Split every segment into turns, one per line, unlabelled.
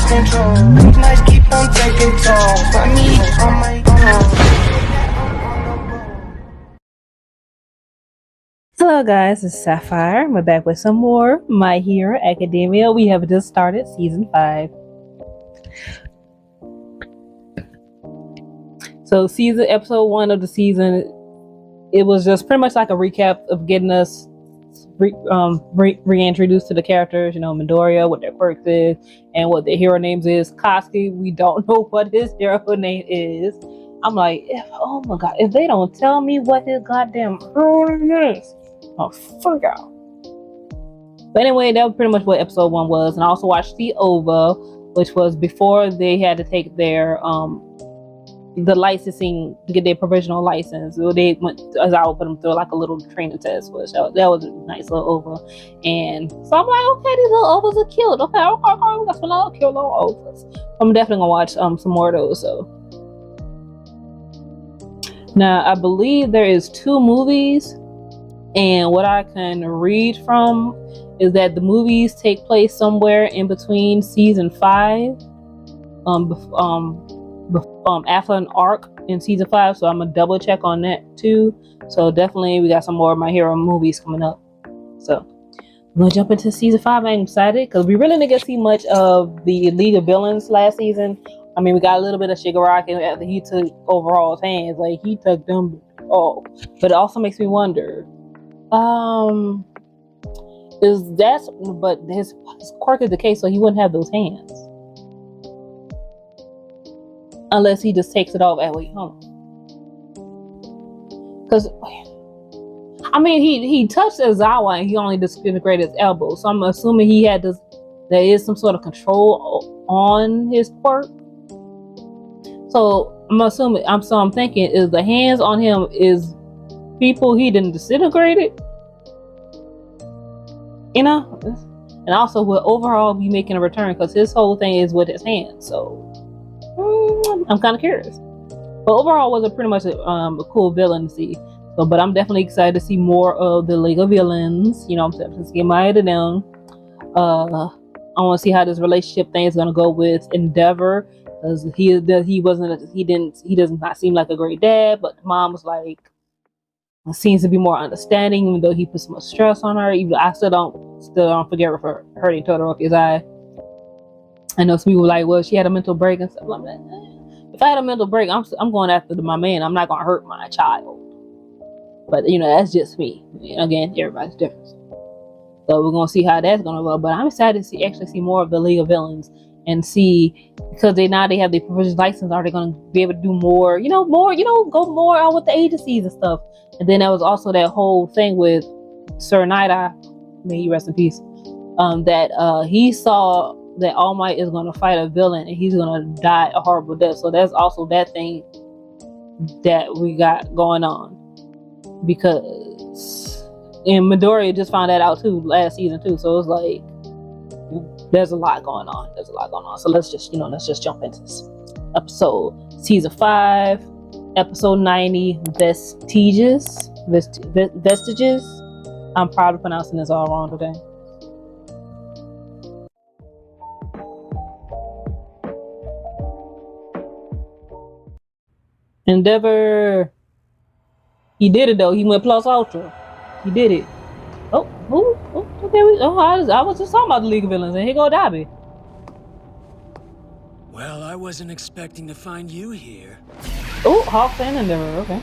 lost control. These nights keep on taking tolls. Find me on my own.
Hello guys, it's Sapphire. We're back with some more My Hero Academia. We have just started season 5. So episode 1 of the season, it was just pretty much like a recap of getting us reintroduced to the characters, Midoriya, what their quirks is, and what their hero names is. Koski, we don't know what his hero name is. I'm like, oh my god, if they don't tell me what his goddamn hero name is, oh fuck out. But anyway, that was pretty much what episode 1 was. And I also watched the OVA, which was before they had to take their the licensing to get their provisional license. So they went, as I would put them through like a little training test, which that was a nice little OVA. And so I'm like, okay, these little OVAs are cute. Okay, we got some little cute little OVAs. I'm definitely gonna watch some more of those. So now I believe there is 2 movies, and what I can read from is that the movies take place somewhere in between season 5 after an arc in season 5, so I'm gonna double check on that too. So definitely we got some more of My Hero movies coming up. So we're gonna jump into season 5. I'm excited because we really didn't get to see much of the League of Villains last season. I mean, we got a little bit of Shigaraki after he took Overall's hands, like he took them all. But it also makes me wonder, but his quirk is the case, so he wouldn't have those hands. Unless he just takes it off. Wait, hold on. Because, I mean, he touched Aizawa and he only disintegrated his elbow. So I'm assuming there is some sort of control on his quirk. So I'm thinking, is the hands on him is people he didn't disintegrated? And also with Overall be making a return because his whole thing is with his hands. So I'm kind of curious. But Overall was pretty much a cool villain to see. So, but I'm definitely excited to see more of the League of Villains. I'm saying, let's get my head down. I want to see how this relationship thing is gonna go with Endeavor, because he does not seem like a great dad. But the mom was like, seems to be more understanding, even though he puts so much stress on her. Even I still don't forget her for hurting Todoroki's eye. I know some people were like, well, she had a mental break and stuff like that. If I had a mental break, I'm going after my man. I'm not gonna hurt my child. But that's just me. Again, everybody's different. So we're gonna see how that's gonna go. But I'm excited to see more of the League of Villains and see, because they have the provisional license. Are they gonna be able to do more? Go more on with the agencies and stuff. And then there was also that whole thing with Sir Night-Eye, may he rest in peace. That he saw that All Might is going to fight a villain and he's going to die a horrible death. So that's also that thing that we got going on. And Midoriya just found that out too last season too. So it's like, there's a lot going on. So let's just jump into this episode. Season 5, episode 90, Vestiges. I'm probably pronouncing this all wrong today. Endeavor. He did it though. He went plus ultra. He did it. Okay. I was just talking about the League of Villains, and here go Dabi.
Well, I wasn't expecting to find you here.
Oh, Hawks and Endeavor. Okay.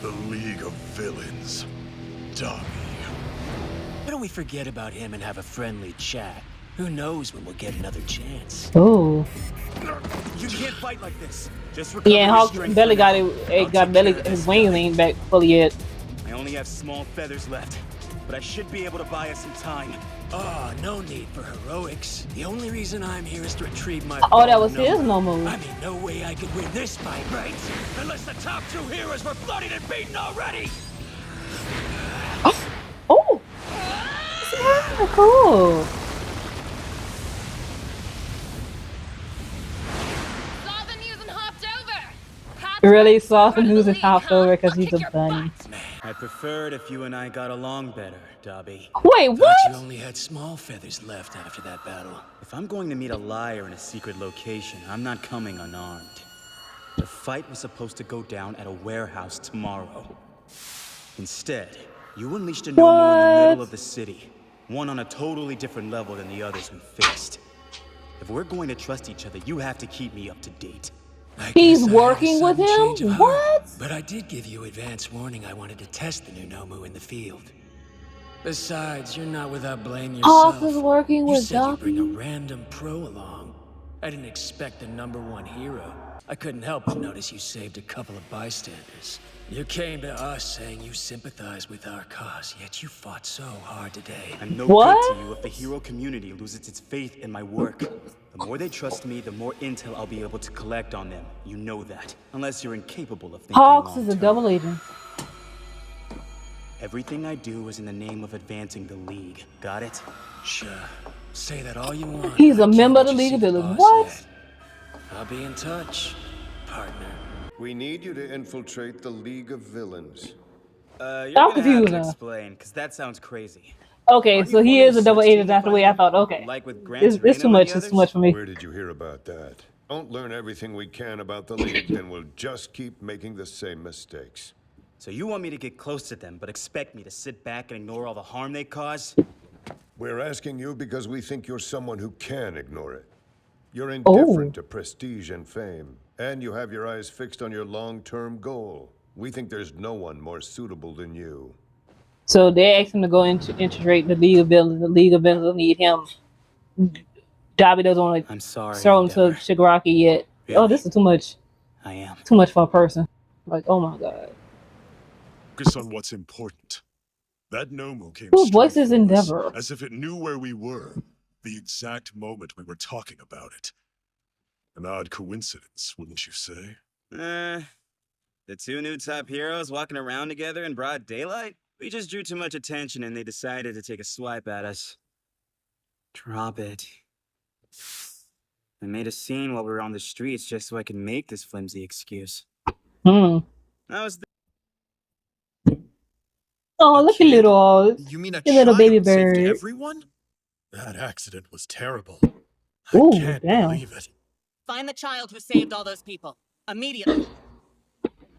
The League of Villains. Dabi.
Why don't we forget about him and have a friendly chat? Who knows when we'll get another chance?
Oh.
You can't fight like this. Just
yeah, Hawks Belly got his wings ain't back fully yet.
I only have small feathers left, but I should be able to buy us some time. Oh, no need for heroics. The only reason I'm here is to retrieve my...
Oh, that was his no move.
I mean, no way I could win this fight, right? Unless the top 2 heroes were bloodied and beaten already!
Oh! Yeah, cool. Really? Saw the news and hopped over because he's a bunny.
I'd prefer it if you and I got along better, Dobby.
Wait,
Thought
what?
you only had small feathers left after that battle. If I'm going to meet a liar in a secret location, I'm not coming unarmed. The fight was supposed to go down at a warehouse tomorrow. Instead, you unleashed a Nomu in the middle of the city. One on a totally different level than the others we faced. If we're going to trust each other, you have to keep me up to date.
He's working with him? What?
But I did give you advance warning I wanted to test the new Nomu in the field. Besides, you're not without blame yourself.
Hawks is working
You
with
said you'd bring a
Dobby?
random pro along. I didn't expect the #1 hero. I couldn't help but notice you saved a couple of bystanders. You came to us saying you sympathize with our cause, yet you fought so hard today. I'm no
What?
good to you if the hero community loses its faith in my work. The more they trust me, the more intel I'll be able to collect on them. You know that. Unless you're incapable of thinking
Hawks is a
long-term.
double agent.
Everything I do is in the name of advancing the League. Got it? Sure. Say that all you want.
He's a
I can't
member of
let
the
you
League
see
of
the
Villains.
boss
What?
yet. I'll be in touch, partner.
We need you to infiltrate the League of Villains.
You're
I'm
gonna have
confused
to
now.
explain, because that sounds crazy.
Okay,
Aren't
so
you
he
forming
is a double
search
agent.
team to
That's the way I
find
thought.
him?
Okay.
Like with Gran
It's too
Torino and
much.
the
It's too
others?
much for me.
Where did you hear about that? Don't learn everything we can about the League, then we'll just keep making the same mistakes.
So you want me to get close to them, but expect me to sit back and ignore all the harm they cause?
We're asking you because we think you're someone who can ignore it. You're
Oh.
indifferent to prestige and fame, and you have your eyes fixed on your long-term goal. We think there's no one more suitable than you.
So they asked him to go into infiltrate the League of Villains. The League of Villains will need him. Dobby doesn't want
I'm
to
sorry,
throw him to
Endeavor.
Shigaraki yet. Oh,
Really?
this is too much.
I am.
Too much for a person. Like, oh my god.
Focus on what's important. That Nomu came
Who
straight
voices
for us,
Endeavor?
as if it knew where we were, the exact moment we were talking about it. An odd coincidence, wouldn't you say?
The two new top heroes walking around together in broad daylight? We just drew too much attention and they decided to take a swipe at us. Drop it. I made a scene while we were on the streets just so I could make this flimsy excuse.
Hmm.
I was
Oh, look at little.
You mean a
Your little baby
saved
bird.
everyone? That accident was terrible.
Ooh,
I can't
damn.
believe it.
Find the child who saved all those people. Immediately.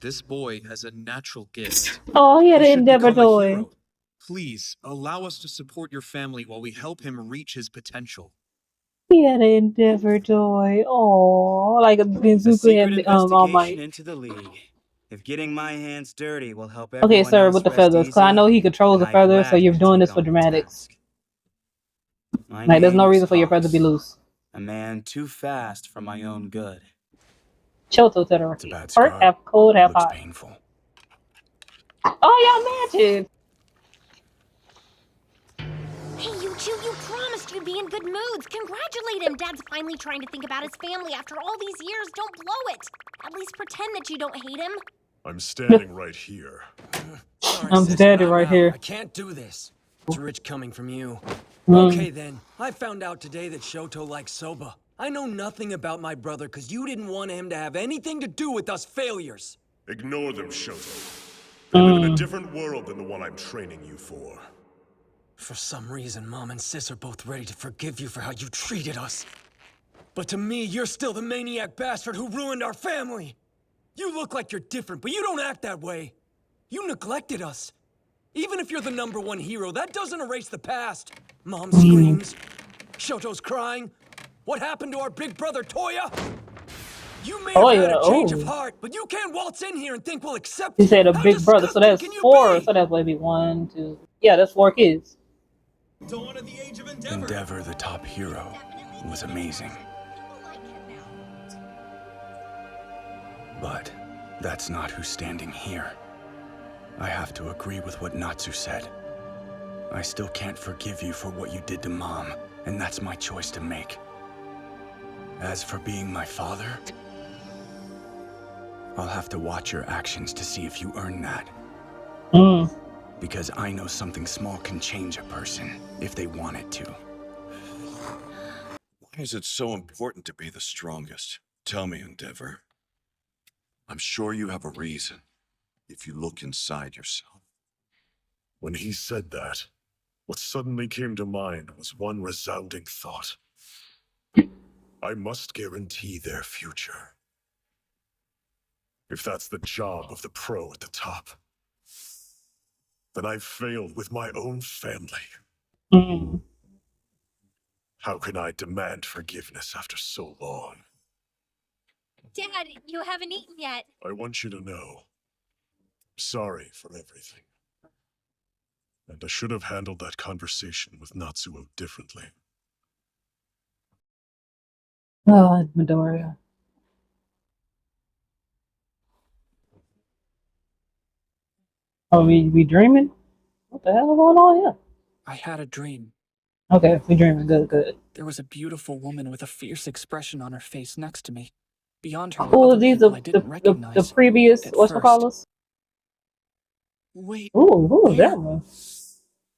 This boy has a natural gift.
Oh, he had
He
an
should
Endeavor
become a
toy.
hero. Please allow us to support your family while we help him reach his potential.
He had an Endeavor toy. Oh, like a
a
Benzuka
secret
had All
investigation
Might.
into the League. If getting my hands dirty will help
Okay,
everyone
sir,
else
with the
rest
feathers. Cause I
easy,
know he controls the
then I'd
feathers, so you're
gladly
doing
take
this for
on the
dramatics.
task. My
Like, there's no
name
reason
is
for your feather to be
Hawks,
loose.
a man too fast for my own good.
Choto
It's a
Todoroki.
bad
Hurt,
scar.
half cold, half
Looks
hot.
painful.
Oh, y'all matches.
Hey, Yuchu, you promised you'd be in good moods. Congratulate him. Dad's finally trying to think about his family after all these years. Don't blow it. At least pretend that you don't hate him.
I'm standing right here.
Sorry,
I'm
sis,
standing
I'm
right
out.
here.
I can't do this. It's rich coming from you.
Mm.
Okay then, I found out today that Shoto likes soba. I know nothing about my brother because you didn't want him to have anything to do with us failures.
Ignore them, Shoto. They live in a different world than the one I'm training you for.
For some reason, Mom and Sis are both ready to forgive you for how you treated us. But to me, you're still the maniac bastard who ruined our family. You look like you're different, but you don't act that way. You neglected us. Even if you're the #1 hero, that doesn't erase the past. Mom screams. Shoto's crying. What happened to our big brother, Toya? You may have had a change of heart, but you can't waltz in here and think we'll accept
He
you.
said a
How
big brother, so
disgusting
that's
can you
4.
be?
So that's maybe 1, 2. Yeah, that's 4 kids.
Dawn of the Age of Endeavor.
Endeavor, the top hero, was amazing. But that's not who's standing here. I have to agree with what Natsu said. I still can't forgive you for what you did to Mom, and that's my choice to make. As for being my father, I'll have to watch your actions to see if you earn that.
Mm.
Because I know something small can change a person, if they want it to.
Why is it so important to be the strongest? Tell me, Endeavor. I'm sure you have a reason, if you look inside yourself.
When he said that, what suddenly came to mind was one resounding thought. I must guarantee their future. If that's the job of the pro at the top, then I've failed with my own family.
Mm.
How can I demand forgiveness after so long?
Dad, you haven't eaten yet.
I want you to know, I'm sorry for everything. And I should have handled that conversation with Natsuo differently.
Oh, Midoriya. Are we dreaming? What the hell is going on here?
I had a dream.
Okay, we dreaming. Good, good.
There was a beautiful woman with a fierce expression on her face next to me. Beyond her,
Oh,
other
these
people
are
I didn't recognize.
the previous
at
whatchamacallit?
Wait.
Ooh, who was
where?
that one?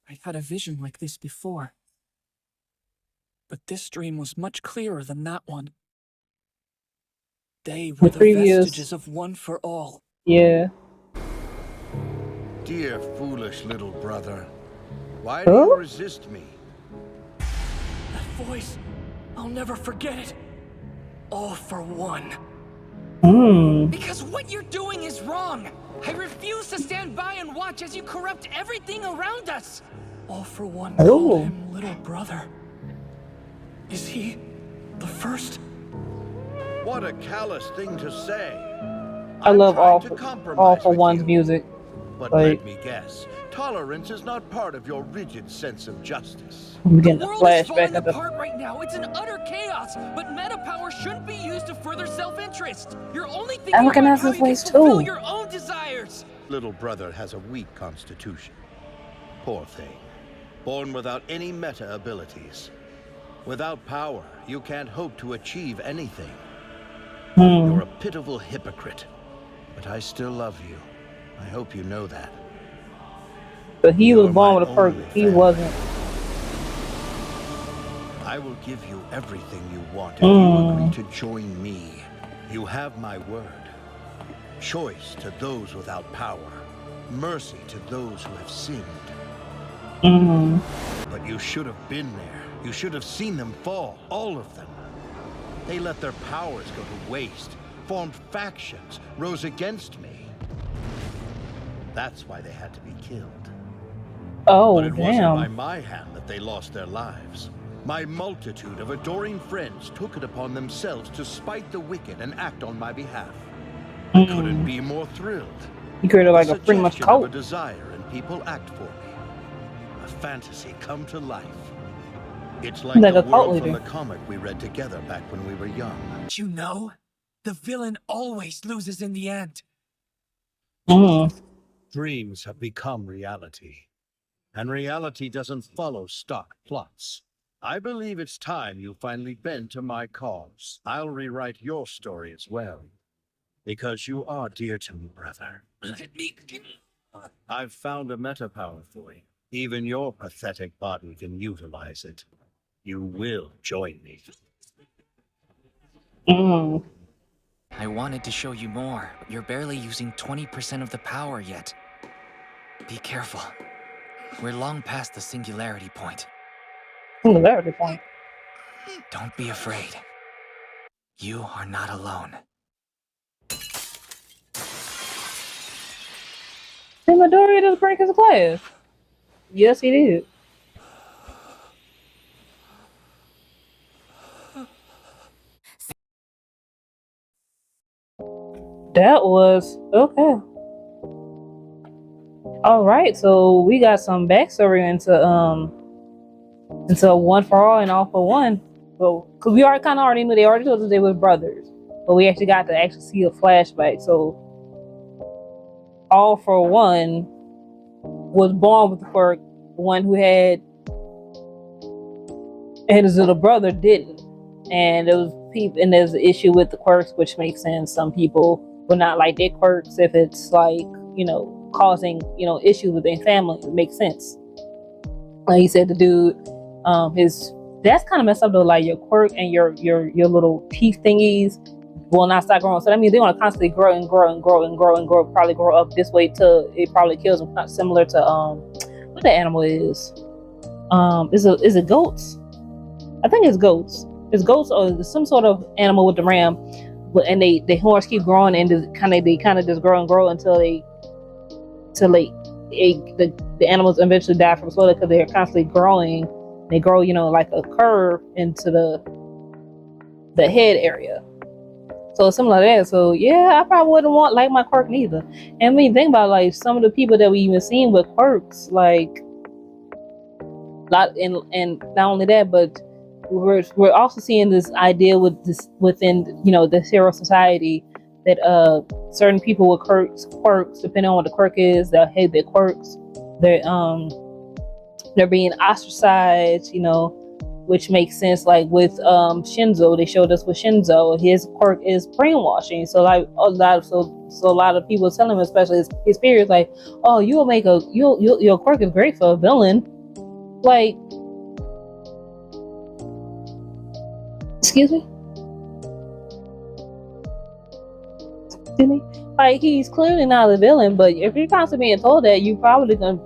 I've had a vision like this before. But this dream was much clearer than that one. They were the
previous-
vestiges of One for All.
Yeah.
Dear foolish little brother, why do you resist me?
That voice, I'll never forget it. All for One.
Hmm.
Because what you're doing is wrong. I refuse to stand by and watch as you corrupt everything around us. All for One
Oh.
called him little brother. Is he the first?
What a callous thing to say.
I
I'm
love
trying
All
to
for
compromise with
One's
you.
music.
But
Like,
let me guess, tolerance is not part of your rigid sense of justice.
I'm getting
The
a
world is
flashback
falling
of the.
apart right now. It's an utter chaos. But meta power shouldn't be used to further self-interest. You're only thinking
I
about
recognize
how
his
you can
voice
fulfill
too.
your own desires.
Little brother has a weak constitution. Poor thing. Born without any meta abilities. Without power, you can't hope to achieve anything. You're a pitiful hypocrite. But I still love you. I hope you know that.
But he
You're
was born
my
with a perk.
only
He
family.
wasn't.
I will give you everything you want if you agree to join me. You have my word. Choice to those without power. Mercy to those who have sinned. But you should have been there. You should have seen them fall, all of them. They let their powers go to waste, formed factions, rose against me. That's why they had to be killed.
Oh,
But it wasn't by
damn.
my hand that they lost their lives. My multitude of adoring friends took it upon themselves to spite the wicked and act on my behalf. I couldn't be more thrilled.
He created like
The
a pretty much
suggestion of a
cult.
desire and people act for me. A fantasy come to life. It's like
Like
the
a cult
world from
leader.
the comic we read together back when we were young.
But you know, the villain always loses in the end.
Dreams have become reality. And reality doesn't follow stock plots. I believe it's time you finally bend to my cause. I'll rewrite your story as well. Because you are dear to me, brother.
Let me...
I've found a meta power for you. Even your pathetic body can utilize it. You will join me.
I wanted to show you more, but you're barely using 20% of the power yet. Be careful. We're long past the singularity point.
Singularity point.
Don't be afraid. You are not alone.
Did Midoriya just break his glass? Yes, he did. That was okay. All right, so we got some backstory into One for All and All for One. So, cause we already knew, they already told us they were brothers, but we actually got to see a flashback. So, All for One was born with the quirk. The one who had and his little brother didn't, and there was people, and there's an issue with the quirks, which makes sense. Some people will not like their quirks if it's like, causing issues with their family. It makes sense. Like he said, the dude, that's kind of messed up though. Like your quirk and your little teeth thingies will not stop growing. So that means they're gonna constantly grow and grow and grow and grow and grow. Probably grow up this way till it probably kills them. Similar to what the animal is. Is it goats? I think it's goats. It's goats or some sort of animal with the ram, and the horns keep growing and they kind of just grow and grow until the animals eventually die from slowly because they're constantly growing. They grow, like a curve into the head area. So it's similar to that. So yeah, I probably wouldn't want like my quirk neither. And when you think about like some of the people that we even seen with quirks, like and not only that, but we're also seeing this idea within this hero society that certain people with quirks, depending on what the quirk is, they'll hate their quirks. They're being ostracized, which makes sense. Like with Shinzo, they showed us with Shinzo, his quirk is brainwashing. So like a lot of people tell him, especially his peers, like, oh, your quirk is great for a villain. Like, excuse me? Like, he's clearly not a villain, but if you're constantly being told that, you probably gonna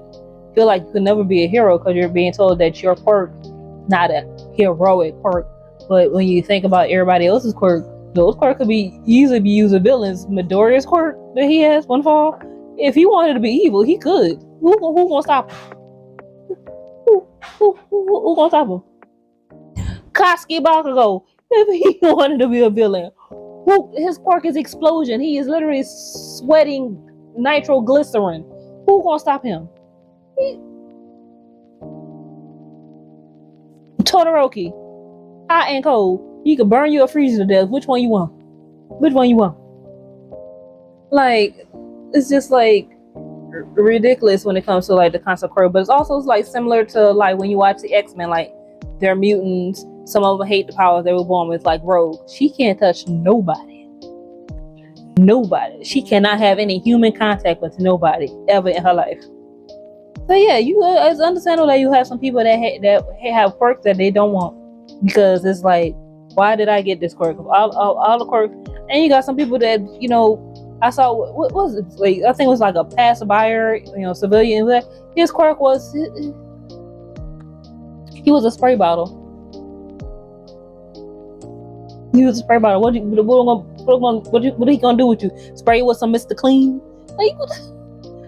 feel like you could never be a hero because you're being told that your quirk not a heroic quirk. But when you think about everybody else's quirk, those quirks could easily be used as villains. Midoriya's quirk that he has, one fall, if he wanted to be evil, he could. Who gonna stop him? Who gonna stop him? Katsuki Bakugo, if he wanted to be a villain, his quirk is explosion. He is literally sweating nitroglycerin. Who gonna stop him? Todoroki, hot and cold. He could burn you or freeze you to death. Which one you want? Like, it's just like ridiculous when it comes to like the concept quirk, but it's also like similar to like when you watch the X-Men, like they're mutants. Some of them hate the powers they were born with, like Rogue. She can't touch nobody. She cannot have any human contact with nobody ever in her life. So yeah, it's understandable that you have some people that have quirks that they don't want, because it's like, why did I get this quirk? All the quirks, and you got some people that I saw. What was it? Like, I think it was like a passerby, civilian. His quirk was he was a spray bottle. He was a spray bottle. What are he gonna do with you? Spray you with some Mr. Clean?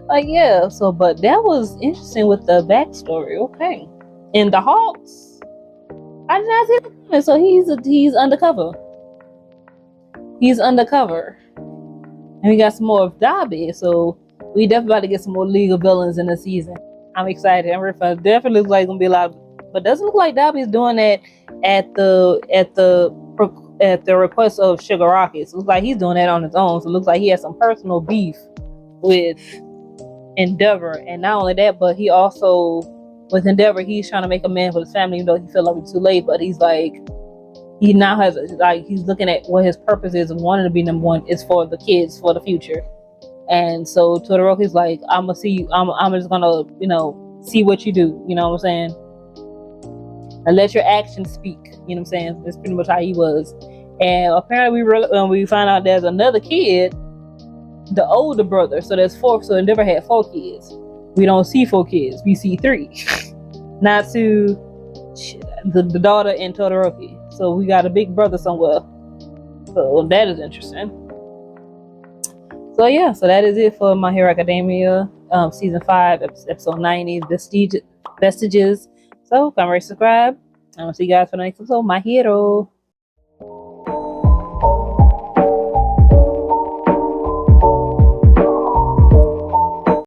Like yeah. So, but that was interesting with the backstory. Okay, and the Hawks, I did not see that coming. So he's undercover. He's undercover, and we got some more of Dabi. So we definitely about to get some more League of Villains in the season. I'm excited. I'm ready for it. Definitely looks like it's gonna be a lot, but doesn't look like Dabi is doing that at the request of Shigaraki. So it looks like he's doing that on his own. So it looks like he has some personal beef with Endeavor. And not only that, but he also, with Endeavor, he's trying to make a man for his family, even though he felt like it's too late. But he's like, he now has, like, he's looking at what his purpose is and wanting to be number one is for the kids, for the future. And so Todoroki's like, I'm gonna see you, I'm just gonna, see what you do, you know what I'm saying? And let your actions speak, you know what I'm saying? That's pretty much how he was. And apparently we find out there's another kid, the older brother. So there's 4. So Endeavor had 4 kids. We don't see 4 kids. We see 3. Natsu, the daughter, and Todoroki. So we got a big brother somewhere. So that is interesting. So yeah, so that is it for My Hero Academia, season 5, episode 90, Vestiges. So come rate, subscribe. I'm gonna see you guys for the next episode. My Hero.